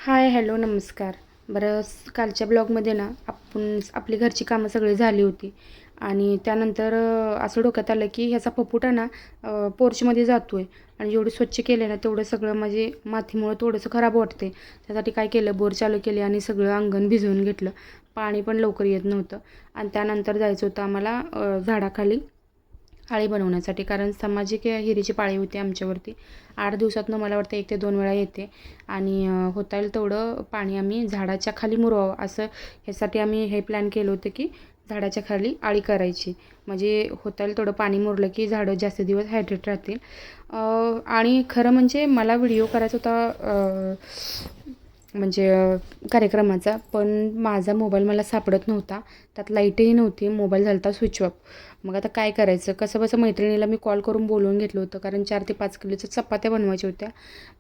हाय, hello, नमस्कार. बरं, कालच्या ब्लॉगमध्ये ना आपण आपली घरची कामं सगळी झाली होती आणि त्यानंतर असं डोक्यात आलं की ह्याचा पपुटा ना पोर्चमध्ये जातो आहे आणि जेवढं स्वच्छ केलं ना तेवढं सगळं म्हणजे मातीमुळं थोडंसं खराब वाटते. त्यासाठी काय केलं, बोर चालू केले आणि सगळं अंगण भिजवून घेतलं. पाणी पण लवकर येत नव्हतं आणि त्यानंतर जायचं होतं आम्हाला झाडाखाली आळी बनवण्यासाठी, कारण सामाजिक हिरीची पाळी होती आमच्यावरती. 8 दिवसातनं मला वाटतं 1 ते 2 वेळा येते आणि होता येईल तेवढं पाणी आम्ही झाडाच्या खाली मुरवावं असं ह्यासाठी आम्ही हे प्लॅन केलं होतं की झाडाच्या खाली आळी करायची. म्हणजे होता येईल तेवढं पाणी मुरलं की झाडं जास्त दिवस हायड्रेट राहतील. आणि खरं म्हणजे मला व्हिडिओ करायचा होता म्हणजे कार्यक्रमाचा, पण माझा मोबाईल मला सापडत नव्हता. त्यात लाईटही नव्हती, मोबाईल झाला होता स्विच ऑफ. मग आता काय करायचं, कसंबसं मैत्रिणीला मी कॉल करून बोलवून घेतलं होतं, कारण 4 ते 5 किलोच्या चपात्या बनवायच्या होत्या.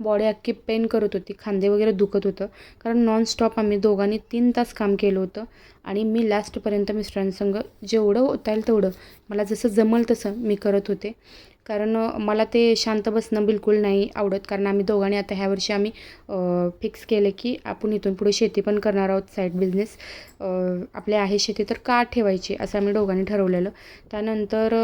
बॉडी अख्खी पेन करत होती, खांदे वगैरे दुखत होतं, कारण नॉनस्टॉप आम्ही दोघांनी 3 तास काम केलं होतं. आणि मी लास्टपर्यंत मिस्टरांसंग जेवढं होता येईल तेवढं मला जसं जमल तसं मी करत होते. कारण मला ते शांत बसणं बिलकुल नाही आवडत, कारण आम्ही दोघांनी आता ह्या वर्षी आम्ही फिक्स केलं की आपण इथून पुढे शेती पण करणार आहोत, साईड बिझनेस. आपली आहे शेती तर का ठेवायची असं आम्ही दोघांनी ठरवलेलं. त्यानंतर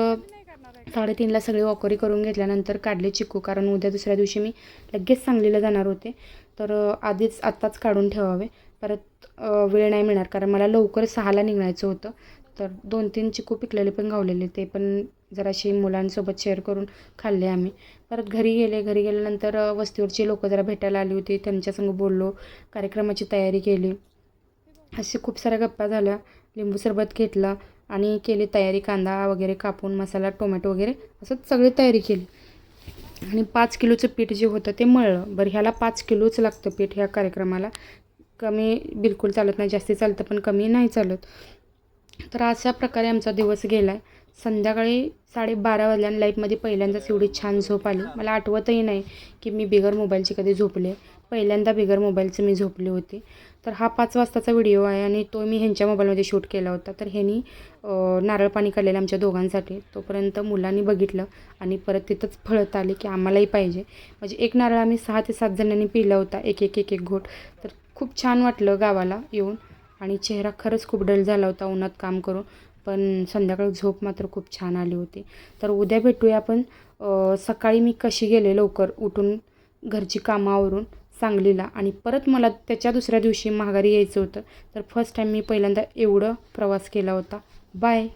3:30ला सगळी वॉकरी करून घेतल्यानंतर काढले चिकू, कारण उद्या दुसऱ्या दिवशी मी लगेच सांगलीला जाणार होते. तर आधीच आत्ताच काढून ठेवावे, परत वेळ नाही मिळणार, कारण मला लवकर 6ला निघायचं होतं. तर 2-3 चिकू पिकलेले पण गावलेले, ते पण जराशी मुलांसोबत शेअर करून खाल्ले आम्ही. परत घरी गेले. घरी गेल्यानंतर वस्तीवरची लोकं जरा भेटायला आली होती, त्यांच्यासंग बोललो, कार्यक्रमाची तयारी केली. असे खूप साऱ्या गप्पा झाल्या, लिंबू सरबत घेतला आणि केली तयारी. कांदा वगैरे कापून, मसाला, टोमॅटो वगैरे असं सगळी तयारी केली आणि 5 किलोचं पीठ जे होतं ते मळलं. बरं, ह्याला 5 किलोच लागतं पीठ ह्या कार्यक्रमाला. कमी बिलकुल चालत नाही, जास्ती चालतं पण कमी नाही चालत. तर अशा प्रकारे आमचा दिवस गेला आहे. संध्याकाळी 12:30 वाजल्यानं लाईफमध्ये पहिल्यांदाच एवढी छान झोप आली. मला आठवतही नाही की मी बिगर मोबाईलची कधी झोपले. पहिल्यांदा बिगर मोबाईलचं मी झोपले होते. तर हा 5 वाजताचा व्हिडिओ आहे आणि तो मी ह्यांच्या मोबाईलमध्ये शूट केला होता. तर ह्यांनी नारळ पाणी काढलेलं आमच्या दोघांसाठी. तोपर्यंत मुलांनी बघितलं आणि परत तिथंच पळत आले की आम्हालाही पाहिजे. म्हणजे एक नारळ आम्ही 6 ते 7 जणांनी पिला होता, एक घोट. तर खूप छान वाटलं गावाला येऊन आणि चेहरा खरंच खूप डल झाला होता उन्हात काम करून. पण संध्याकाळी झोप मात्र खूप छान आली होती. तर उद्या भेटूया आपण. सकाळी मी कशी गेले लवकर उठून घरची कामं आवरून सांगलीला, आणि परत मला त्याच्या दुसऱ्या दिवशी माघारी यायचं होतं. तर फर्स्ट टाईम मी पहिल्यांदा एवढं प्रवास केला होता. बाय.